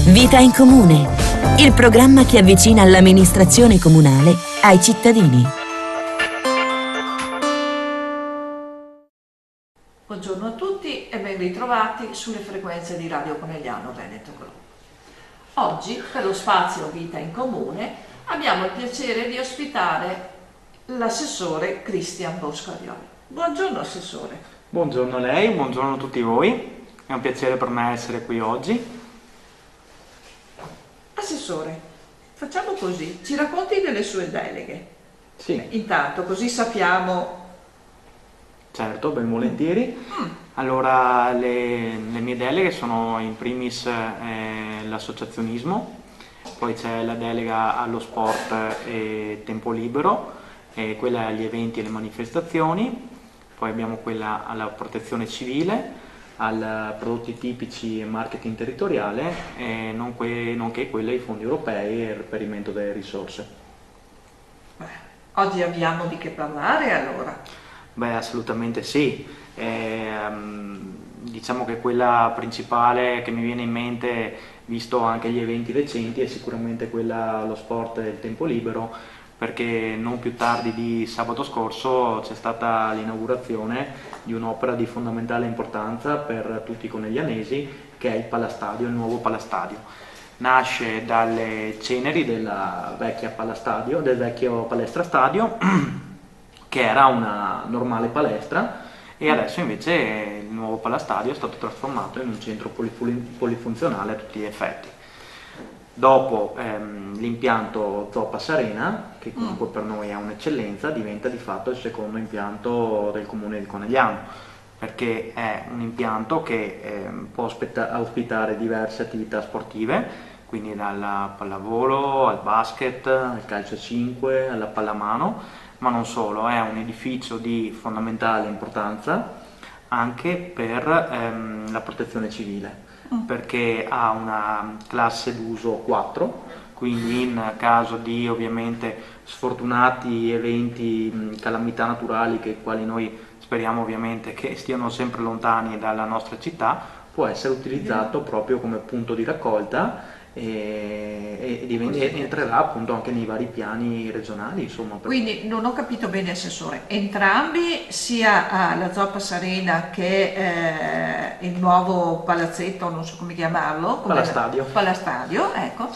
Vita in Comune, il programma che avvicina l'amministrazione comunale ai cittadini. Buongiorno a tutti e ben ritrovati sulle frequenze di Radio Conegliano Veneto Group. Oggi, per lo spazio Vita in Comune, abbiamo il piacere di ospitare l'assessore Cristian Boscarioli. Buongiorno Assessore. Buongiorno a lei, buongiorno a tutti voi, è un piacere per me essere qui oggi. Assessore, facciamo così, ci racconti delle sue deleghe? Sì. Intanto, così sappiamo. Certo, ben volentieri. Allora, le mie deleghe sono in primis l'associazionismo, poi c'è la delega allo sport e tempo libero, quella agli eventi e alle manifestazioni, poi abbiamo quella alla protezione civile, ai prodotti tipici e marketing territoriale, nonché quella ai fondi europei e il reperimento delle risorse. Oggi abbiamo di che parlare allora? Beh, assolutamente sì. Diciamo che quella principale che mi viene in mente, visto anche gli eventi recenti, è sicuramente quella allo sport e il tempo libero, perché non più tardi di sabato scorso c'è stata l'inaugurazione di un'opera di fondamentale importanza per tutti i coneglianesi, che è il Palastadio, il nuovo Palastadio. Nasce dalle ceneri della vecchia Palastadio, del vecchio Palestra Stadio, che era una normale palestra, e adesso invece il nuovo Palastadio è stato trasformato in un centro polifunzionale a tutti gli effetti. Dopo l'impianto Zoo Passarena, che comunque per noi è un'eccellenza, diventa di fatto il secondo impianto del comune di Conegliano, perché è un impianto che può ospitare diverse attività sportive, quindi dalla pallavolo al basket, al calcio a 5, alla pallamano, ma non solo, è un edificio di fondamentale importanza anche per la protezione civile, perché ha una classe d'uso 4, quindi in caso di ovviamente sfortunati eventi, calamità naturali, che quali noi speriamo ovviamente che stiano sempre lontani dalla nostra città, può essere utilizzato proprio come punto di raccolta e entrerà appunto anche nei vari piani regionali, insomma. Quindi non ho capito bene Assessore, entrambi, sia la Zoo Passarena che il nuovo palazzetto, non so come chiamarlo, Palastadio, ecco,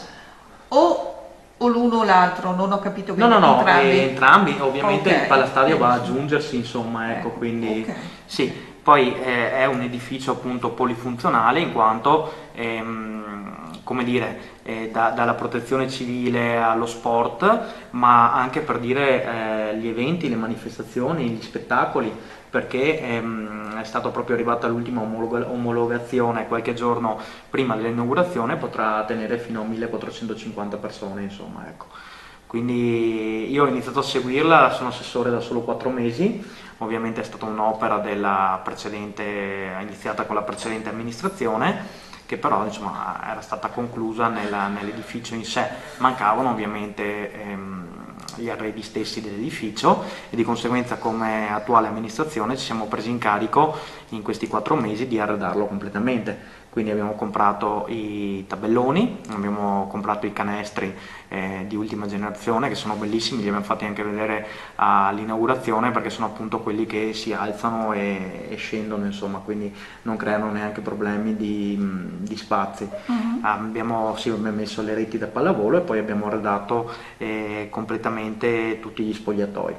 o l'uno o l'altro, non ho capito bene. No, entrambi ovviamente. Okay. Il Palastadio va ad aggiungersi, insomma, ecco, quindi okay. Sì, poi è un edificio appunto polifunzionale, in quanto come dire, dalla protezione civile allo sport, ma anche per dire gli eventi, le manifestazioni, gli spettacoli, perché è stato proprio arrivata l'ultima omologazione qualche giorno prima dell'inaugurazione, potrà tenere fino a 1450 persone, insomma, ecco. Quindi io ho iniziato a seguirla, sono assessore da solo 4 mesi, ovviamente è stata un'opera della precedente, iniziata con la precedente amministrazione, che però insomma era stata conclusa nell'edificio in sé. Mancavano ovviamente gli arredi stessi dell'edificio, e di conseguenza come attuale amministrazione ci siamo presi in carico in questi 4 mesi di arredarlo completamente. Quindi abbiamo comprato i tabelloni, abbiamo comprato i canestri di ultima generazione, che sono bellissimi, li abbiamo fatti anche vedere all'inaugurazione, perché sono appunto quelli che si alzano e scendono, insomma, quindi non creano neanche problemi di spazi. Abbiamo messo le reti da pallavolo e poi abbiamo arredato completamente tutti gli spogliatoi.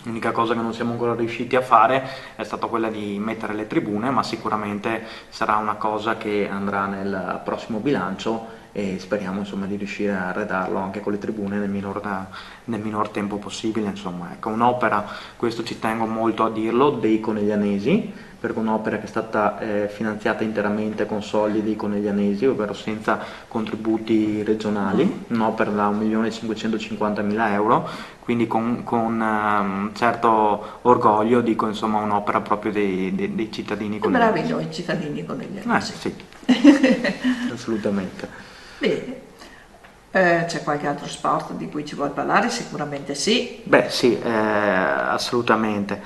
L'unica cosa che non siamo ancora riusciti a fare è stata quella di mettere le tribune, ma sicuramente sarà una cosa che andrà nel prossimo bilancio, e speriamo insomma di riuscire a arredarlo anche con le tribune nel minor tempo possibile. Insomma, ecco, un'opera, questo ci tengo molto a dirlo, dei coneglianesi, perché un'opera che è stata finanziata interamente con soldi dei coneglianesi, ovvero senza contributi regionali, un'opera da 1.550.000 euro, quindi con un certo orgoglio dico, insomma, un'opera proprio dei cittadini coneglianesi. Bravi noi cittadini coneglianesi. Sì, assolutamente. Bene. C'è qualche altro sport di cui ci vuoi parlare? Sicuramente sì. Beh sì, assolutamente.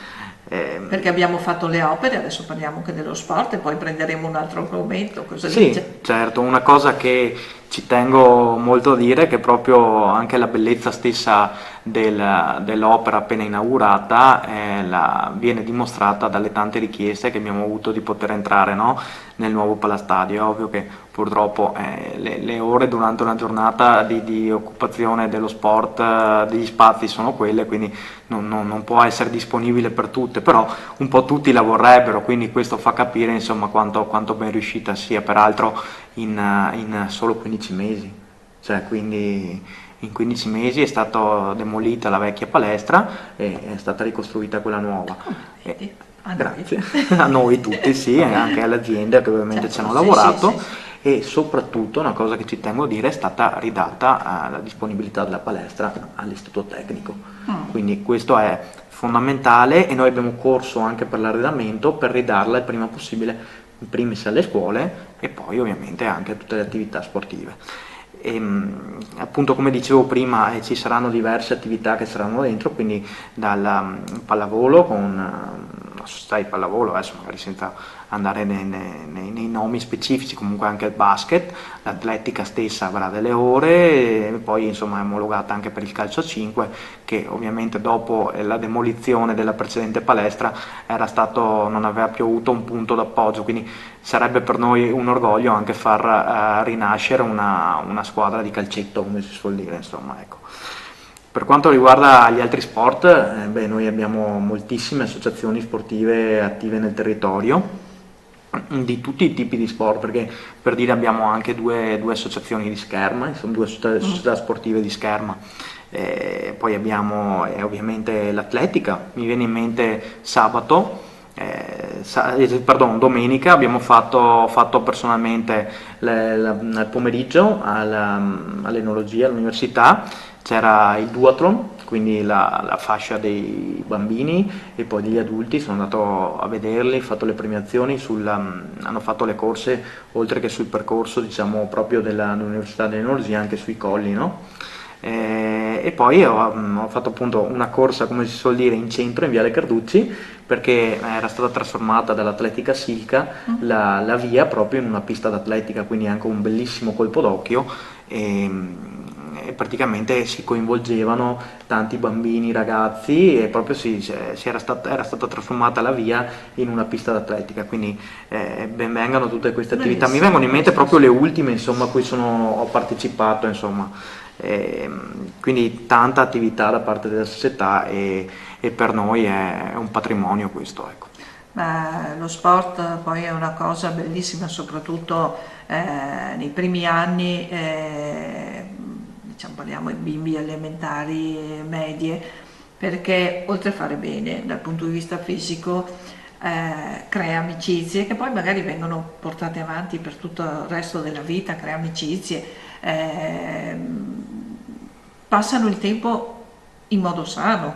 Perché abbiamo fatto le opere, adesso parliamo anche dello sport e poi prenderemo un altro argomento, cosa Sì, dice? certo, una cosa che ci tengo molto a dire è che proprio anche la bellezza stessa dell'opera appena inaugurata viene dimostrata dalle tante richieste che abbiamo avuto di poter entrare, no, nel nuovo Palastadio. È ovvio che purtroppo le ore durante una giornata di occupazione dello sport, degli spazi sono quelle, quindi non può essere disponibile per tutte, però un po' tutti la vorrebbero, quindi questo fa capire insomma quanto ben riuscita sia, peraltro in solo 15 mesi, cioè quindi in 15 mesi è stata demolita la vecchia palestra e è stata ricostruita quella nuova. Complimenti. A noi. Grazie, a noi tutti sì, e anche alle aziende che ovviamente Certo, ci hanno sì, lavorato. sì, sì. E soprattutto una cosa che ci tengo a dire è stata ridata la disponibilità della palestra all'istituto tecnico, quindi questo è fondamentale e noi abbiamo corso anche per l'arredamento per ridarla il prima possibile, in primis alle scuole e poi ovviamente anche a tutte le attività sportive. Appunto come dicevo prima ci saranno diverse attività che saranno dentro, quindi dal pallavolo con la società di pallavolo, adesso magari senza andare nei nomi specifici, comunque anche il basket, l'atletica stessa avrà delle ore e poi insomma è omologata anche per il calcio a 5 che ovviamente dopo la demolizione della precedente palestra non aveva più avuto un punto d'appoggio, quindi sarebbe per noi un orgoglio anche far rinascere una squadra di calcetto, come si suol dire, insomma, ecco. Per quanto riguarda gli altri sport, noi abbiamo moltissime associazioni sportive attive nel territorio, di tutti i tipi di sport, perché per dire abbiamo anche due associazioni di scherma, insomma due società sportive di scherma. Poi abbiamo ovviamente l'atletica, mi viene in mente domenica abbiamo fatto personalmente il pomeriggio all'enologia all'università, c'era il duathlon, quindi la fascia dei bambini e poi degli adulti, sono andato a vederli, ho fatto le premiazioni, hanno fatto le corse oltre che sul percorso diciamo proprio dell'università dell'enologia anche sui colli, no? E poi ho fatto appunto una corsa, come si suol dire, in centro in Viale Carducci, perché era stata trasformata dall'atletica Silca la via proprio in una pista d'atletica, quindi anche un bellissimo colpo d'occhio e praticamente si coinvolgevano tanti bambini, ragazzi e proprio era stata trasformata la via in una pista d'atletica, quindi ben vengano tutte queste attività. Mi vengono in mente proprio le ultime insomma a cui ho partecipato insomma. Quindi tanta attività da parte della società e per noi è un patrimonio questo, ecco. Ma lo sport poi è una cosa bellissima, soprattutto nei primi anni, diciamo, parliamo di bimbi elementari, medie, perché oltre a fare bene dal punto di vista fisico, crea amicizie che poi magari vengono portate avanti per tutto il resto della vita, crea amicizie. Passano il tempo in modo sano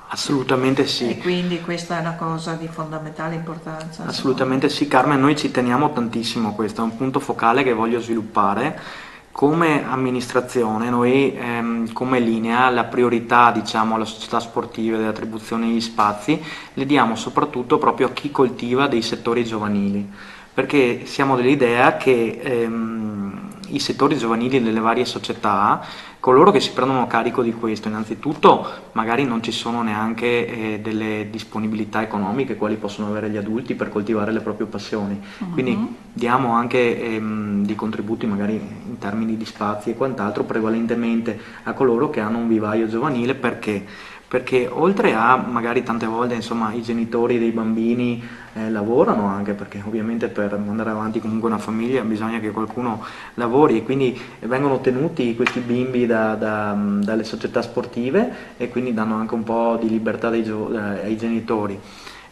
Assolutamente sì. e quindi questa è una cosa di fondamentale importanza. Assolutamente sì, Carmen, noi ci teniamo tantissimo a questo, è un punto focale che voglio sviluppare. Come amministrazione, noi come linea, la priorità diciamo alle società sportive dell'attribuzione degli spazi le diamo soprattutto proprio a chi coltiva dei settori giovanili, perché siamo dell'idea che i settori giovanili delle varie società, coloro che si prendono carico di questo, innanzitutto magari non ci sono neanche delle disponibilità economiche quali possono avere gli adulti per coltivare le proprie passioni, quindi diamo anche dei contributi magari in termini di spazi e quant'altro prevalentemente a coloro che hanno un vivaio giovanile, perché oltre a magari tante volte insomma i genitori dei bambini lavorano anche, perché ovviamente per andare avanti comunque una famiglia bisogna che qualcuno lavori e quindi vengono tenuti questi bimbi dalle società sportive e quindi danno anche un po' di libertà ai genitori.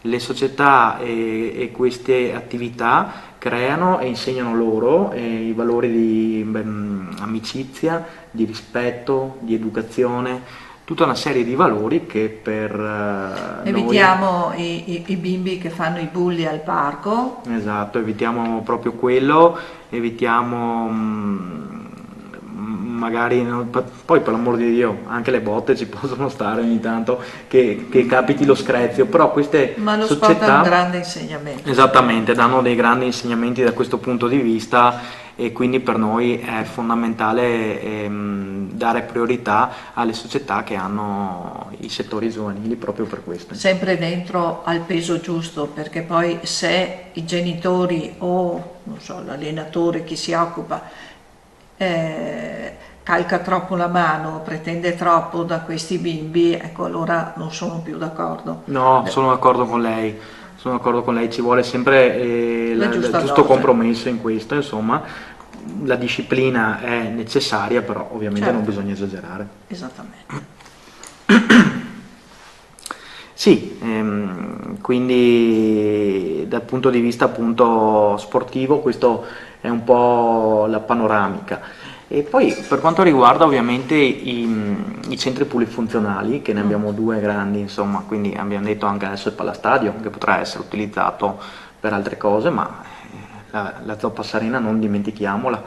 Le società e queste attività creano e insegnano loro i valori di amicizia, di rispetto, di educazione, tutta una serie di valori che per evitiamo i bimbi che fanno i bulli al parco. Esatto, evitiamo proprio quello, evitiamo magari poi per l'amor di Dio anche le botte ci possono stare ogni tanto che capiti lo screzio, però queste Ma lo società sport è un grande insegnamento. esattamente danno dei grandi insegnamenti da questo punto di vista, e quindi per noi è fondamentale dare priorità alle società che hanno i settori giovanili proprio per questo. Sempre dentro al peso giusto, perché poi se i genitori o non so, l'allenatore, chi si occupa, calca troppo la mano, pretende troppo da questi bimbi, ecco, allora non sono più d'accordo. No, sono d'accordo con lei. Sono d'accordo con lei, ci vuole sempre il giusta giusto dose. compromesso in questo, insomma, la disciplina è necessaria, però ovviamente Certo. non bisogna esagerare. Esattamente. Sì, quindi dal punto di vista appunto sportivo questo è un po' la panoramica. E poi per quanto riguarda ovviamente i centri polifunzionali, che ne abbiamo due grandi, insomma, quindi abbiamo detto anche adesso il Palastadio, che potrà essere utilizzato per altre cose, ma la Zoppa Sarena non dimentichiamola.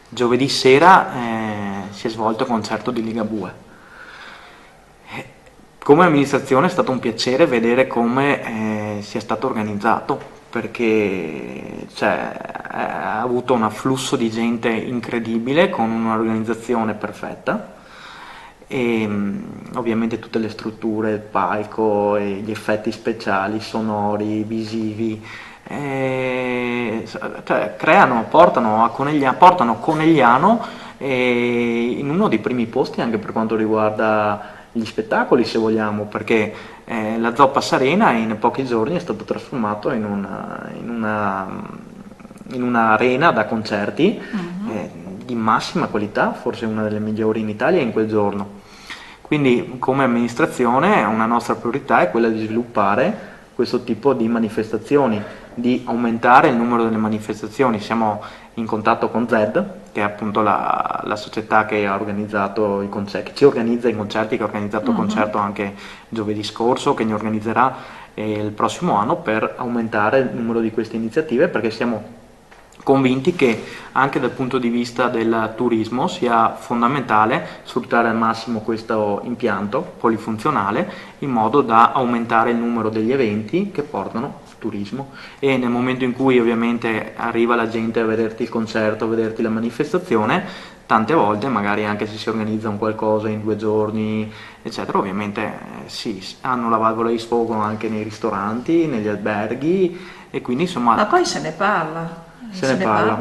Giovedì sera si è svolto il concerto di Ligabue. Come amministrazione è stato un piacere vedere come sia stato organizzato, perché ha avuto un afflusso di gente incredibile con un'organizzazione perfetta e ovviamente tutte le strutture, il palco, e gli effetti speciali, sonori, visivi, portano Conegliano in uno dei primi posti anche per quanto riguarda gli spettacoli, se vogliamo, perché la Zoppa Sarena in pochi giorni è stato trasformato in un'arena da concerti di massima qualità, forse una delle migliori in Italia in quel giorno. Quindi come amministrazione una nostra priorità è quella di sviluppare questo tipo di manifestazioni, di aumentare il numero delle manifestazioni. Siamo in contatto con ZED, che è appunto la società che ha organizzato i concerti, che ci organizza i concerti, che ha organizzato il concerto anche giovedì scorso, che ne organizzerà il prossimo anno, per aumentare il numero di queste iniziative, perché siamo convinti che anche dal punto di vista del turismo sia fondamentale sfruttare al massimo questo impianto polifunzionale in modo da aumentare il numero degli eventi che portano turismo, e nel momento in cui ovviamente arriva la gente a vederti il concerto, a vederti la manifestazione, tante volte magari anche se si organizza un qualcosa in 2 giorni eccetera, ovviamente sì, hanno la valvola di sfogo anche nei ristoranti, negli alberghi, e quindi insomma Ma poi se ne parla. se ne parla.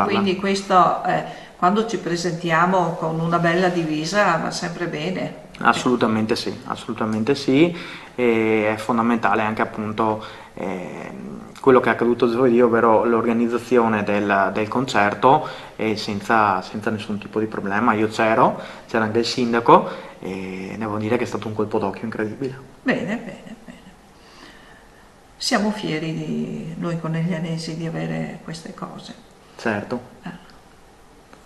E quindi questo, quando ci presentiamo con una bella divisa, va sempre bene. Assolutamente sì, e è fondamentale anche appunto quello che è accaduto giovedì, ovvero l'organizzazione del concerto, senza nessun tipo di problema. Io c'era anche il sindaco, e devo dire che è stato un colpo d'occhio incredibile. Bene. Siamo fieri di noi coneglianesi di avere queste cose. Certo.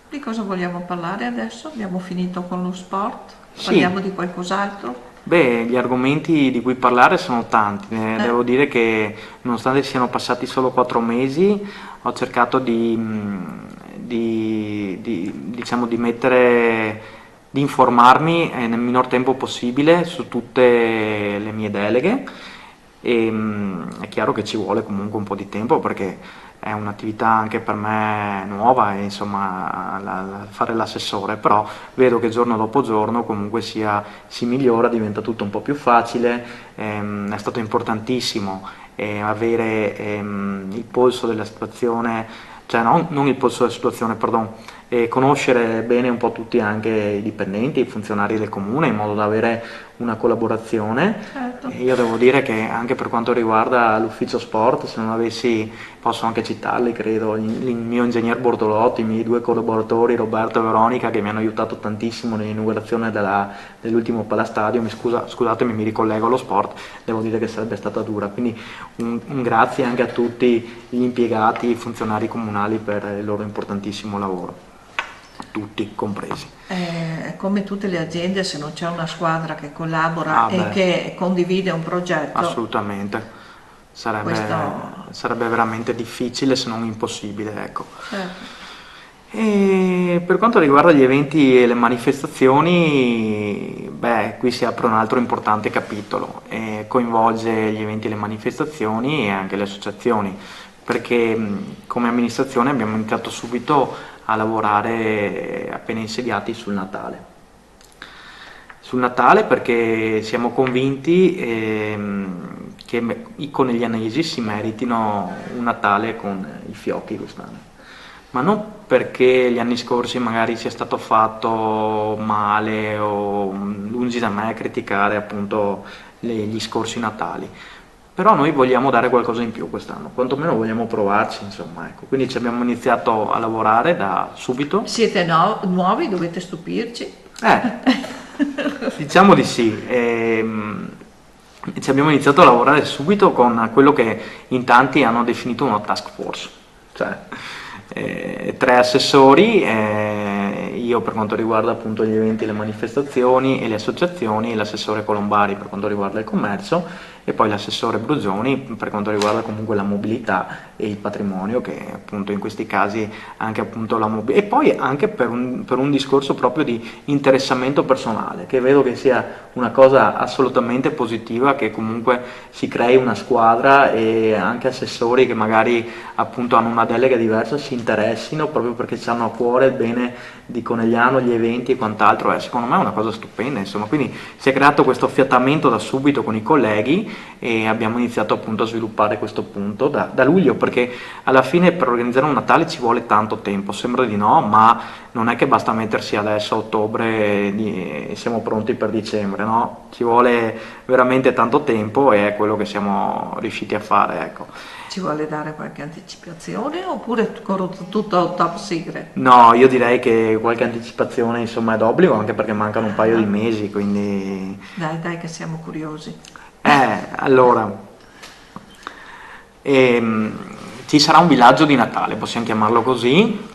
Di cosa vogliamo parlare adesso? Abbiamo finito con lo sport? Sì. Parliamo di qualcos'altro? Beh, gli argomenti di cui parlare sono tanti. Devo dire che nonostante siano passati solo 4 mesi, ho cercato di informarmi nel minor tempo possibile su tutte le mie deleghe, e è chiaro che ci vuole comunque un po' di tempo, perché è un'attività anche per me nuova, e insomma fare l'assessore, però vedo che giorno dopo giorno comunque si migliora, diventa tutto un po' più facile. È stato importantissimo avere il polso della situazione, cioè non il polso della situazione, perdono, conoscere bene un po' tutti, anche i dipendenti, i funzionari del comune, in modo da avere una collaborazione. Certo. E io devo dire che anche per quanto riguarda l'ufficio sport, se non avessi, posso anche citarli, credo, il mio ingegner Bortolotti, i miei 2 collaboratori Roberto e Veronica, che mi hanno aiutato tantissimo nell'inaugurazione dell'ultimo Palastadio. Scusatemi, mi ricollego allo sport, devo dire che sarebbe stata dura, quindi un grazie anche a tutti gli impiegati, i funzionari comunali, per il loro importantissimo lavoro, tutti compresi. Come tutte le aziende, se non c'è una squadra che collabora e che condivide un progetto, assolutamente sarebbe veramente difficile, se non impossibile, ecco. Certo. E E per quanto riguarda gli eventi e le manifestazioni, qui si apre un altro importante capitolo e coinvolge gli eventi e le manifestazioni e anche le associazioni, perché come amministrazione abbiamo iniziato subito a lavorare appena insediati sul Natale. Sul Natale perché siamo convinti che i coneglianesi si meritino un Natale con i fiocchi quest'anno. Ma non perché gli anni scorsi magari sia stato fatto male o lungi da me criticare appunto gli scorsi Natali, però noi vogliamo dare qualcosa in più quest'anno, quantomeno vogliamo provarci, insomma, ecco. Quindi ci abbiamo iniziato a lavorare da subito. Siete nuovi, dovete stupirci. Diciamo di sì. Ci abbiamo iniziato a lavorare subito con quello che in tanti hanno definito una task force, cioè 3 assessori, io per quanto riguarda appunto gli eventi, le manifestazioni e le associazioni, l'assessore Colombari per quanto riguarda il commercio e poi l'assessore Bruzzoni per quanto riguarda comunque la mobilità e il patrimonio, che appunto in questi casi anche appunto la mobilità, e poi anche per un discorso proprio di interessamento personale, che vedo che sia una cosa assolutamente positiva, che comunque si crei una squadra e anche assessori che magari appunto hanno una delega diversa si interessino proprio perché ci hanno a cuore il bene di Conegliano, gli eventi e quant'altro. Secondo me è una cosa stupenda, insomma. Quindi si è creato questo affiatamento da subito con i colleghi e abbiamo iniziato appunto a sviluppare questo punto da luglio, perché alla fine per organizzare un Natale ci vuole tanto tempo, sembra di no, ma non è che basta mettersi adesso a ottobre e siamo pronti per dicembre, no? Ci vuole veramente tanto tempo e è quello che siamo riusciti a fare, ecco. Ci vuole dare qualche anticipazione oppure tutto top secret? No, io direi che qualche anticipazione insomma è d'obbligo, anche perché mancano un paio di mesi, quindi... Dai che siamo curiosi. Allora, ci sarà un villaggio di Natale, possiamo chiamarlo così.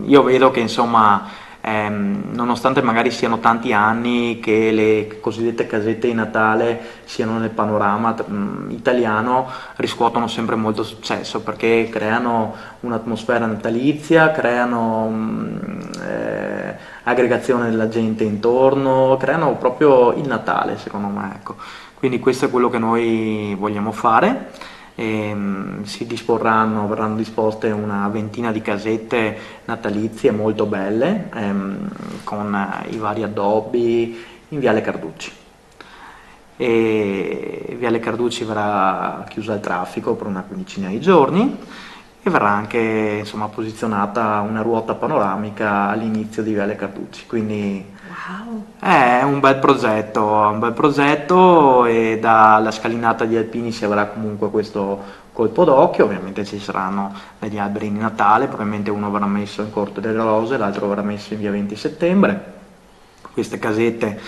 Io vedo che insomma, nonostante magari siano tanti anni che le cosiddette casette di Natale siano nel panorama italiano, riscuotono sempre molto successo perché creano un'atmosfera natalizia, creano aggregazione della gente intorno, creano proprio il Natale, secondo me, ecco. Quindi questo è quello che noi vogliamo fare. Verranno disposte una ventina di casette natalizie molto belle, con i vari addobbi in Viale Carducci. E Viale Carducci verrà chiusa al traffico per una quindicina di giorni e verrà anche insomma posizionata una ruota panoramica all'inizio di Viale Carducci, quindi wow. È un bel progetto e dalla scalinata di Alpini si avrà comunque questo colpo d'occhio. Ovviamente ci saranno degli alberi di Natale, probabilmente uno verrà messo in Corte delle Rose, l'altro verrà messo in via 20 settembre. Queste casette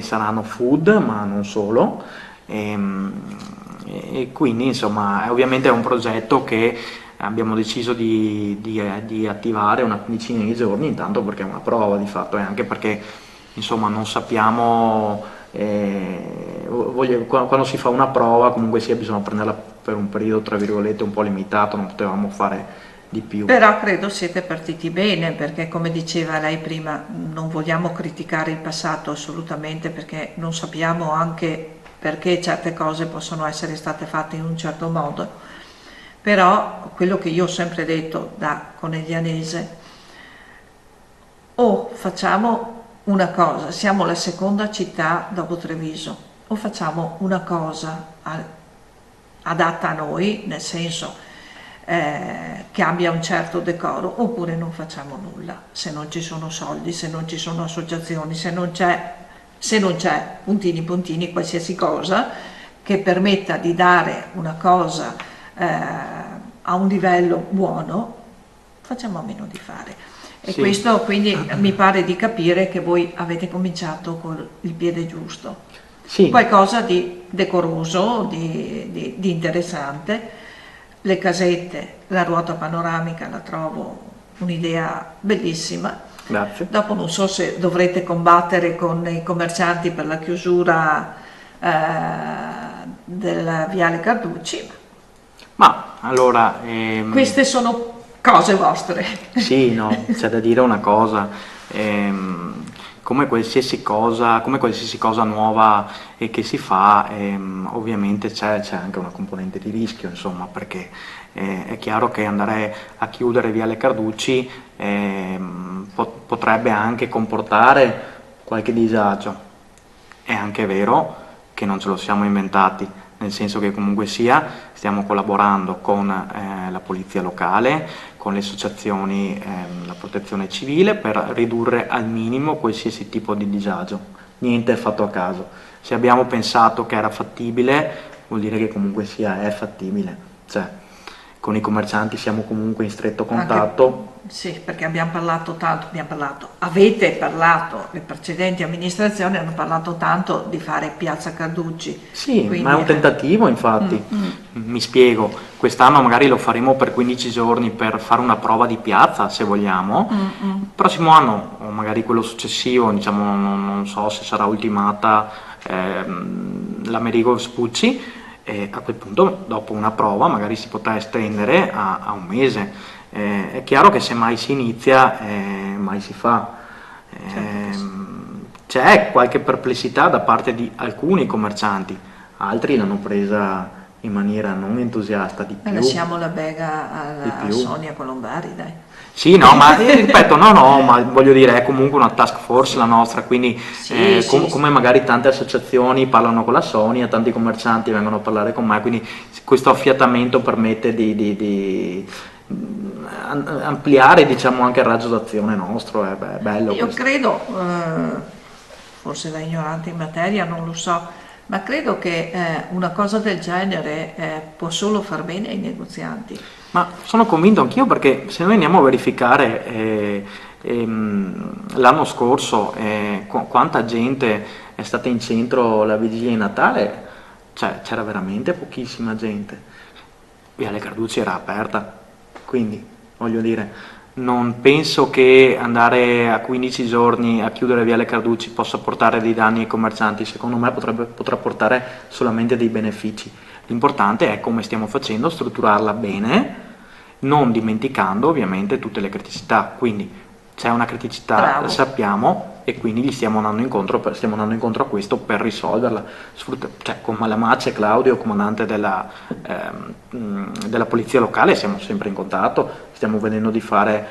saranno food, ma non solo, e quindi insomma ovviamente è un progetto che abbiamo deciso di attivare una quindicina di giorni, intanto perché è una prova di fatto e anche perché insomma non sappiamo, quando si fa una prova comunque sia bisogna prenderla per un periodo tra virgolette un po' limitato, non potevamo fare di più. Però credo siete partiti bene, perché come diceva lei prima non vogliamo criticare il passato assolutamente, perché non sappiamo anche perché certe cose possono essere state fatte in un certo modo, però quello che io ho sempre detto da coneglianese, o facciamo una cosa, siamo la seconda città dopo Treviso, o facciamo una cosa adatta a noi, nel senso che abbia un certo decoro, oppure non facciamo nulla, se non ci sono soldi, se non ci sono associazioni, se non c'è puntini, qualsiasi cosa che permetta di dare una cosa a un livello buono, facciamo a meno di fare. E sì, questo quindi mi pare di capire che voi avete cominciato con il piede giusto. Sì. Qualcosa di decoroso, di interessante. Le casette, la ruota panoramica la trovo un'idea bellissima. Grazie. Dopo non so se dovrete combattere con i commercianti per la chiusura del Viale Carducci. Ma allora... Queste sono cose vostre. Sì, no, c'è da dire una cosa, come qualsiasi cosa nuova che si fa, ovviamente c'è anche una componente di rischio, insomma, perché è chiaro che andare a chiudere Viale Carducci potrebbe anche comportare qualche disagio. È anche vero che non ce lo siamo inventati, nel senso che comunque sia stiamo collaborando con la polizia locale, con le associazioni, la protezione civile, per ridurre al minimo qualsiasi tipo di disagio. Niente è fatto a caso. Se abbiamo pensato che era fattibile, vuol dire che comunque sia è fattibile. Cioè, con i commercianti siamo comunque in stretto contatto. Sì, perché avete parlato, le precedenti amministrazioni hanno parlato tanto di fare Piazza Carducci. Sì, quindi ma è un tentativo, infatti. Mi spiego, quest'anno magari lo faremo per 15 giorni per fare una prova di piazza, se vogliamo. Il prossimo anno, o magari quello successivo, diciamo, non so se sarà ultimata l'Amerigo Vespucci, e a quel punto, dopo una prova, magari si potrà estendere a un mese. È chiaro che se mai si inizia, mai si fa. C'è qualche perplessità da parte di alcuni commercianti, altri l'hanno presa in maniera non entusiasta di più. Lasciamo la bega a Sonia Colombari, dai. Sì, no, ma ripeto, no, ma voglio dire, è comunque una task force la nostra, quindi come magari tante associazioni parlano con la Sonia, tanti commercianti vengono a parlare con me, quindi questo affiatamento permette di ampliare, diciamo, anche il raggio d'azione nostro. È bello. Io credo, forse da ignorante in materia, non lo so, ma credo che una cosa del genere può solo far bene ai negozianti. Ma sono convinto anch'io, perché se noi andiamo a verificare l'anno scorso quanta gente è stata in centro la vigilia di Natale, cioè c'era veramente pochissima gente. Viale Carducci era aperta, quindi voglio dire, non penso che andare a 15 giorni a chiudere Viale Carducci possa portare dei danni ai commercianti. Secondo me potrà portare solamente dei benefici. L'importante è, come stiamo facendo, strutturarla bene, non dimenticando ovviamente tutte le criticità. Quindi c'è una criticità, la sappiamo, e quindi gli stiamo andando incontro a questo per risolverla. Cioè, con Malamace e Claudio, comandante della polizia locale, siamo sempre in contatto, stiamo vedendo di fare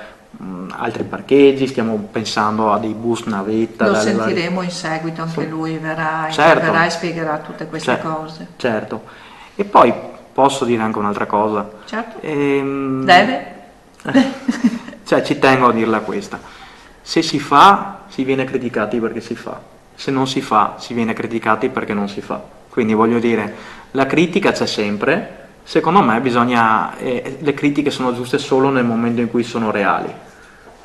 altri parcheggi, stiamo pensando a dei bus navetta. Lo sentiremo in seguito, anche lui verrà e spiegherà tutte queste cose. Certo. E poi posso dire anche un'altra cosa. Certo. Deve? Cioè, ci tengo a dirla questa. Se si fa, si viene criticati perché si fa. Se non si fa, si viene criticati perché non si fa. Quindi voglio dire, la critica c'è sempre. Secondo me le critiche sono giuste solo nel momento in cui sono reali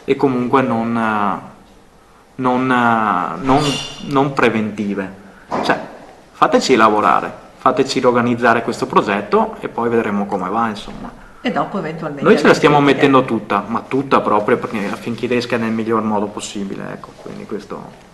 e comunque non preventive. Cioè, fateci lavorare, fateci organizzare questo progetto e poi vedremo come va, insomma. E dopo eventualmente noi ce la stiamo mettendo tutta, ma tutta proprio, perché affinché riesca nel miglior modo possibile, ecco, quindi questo.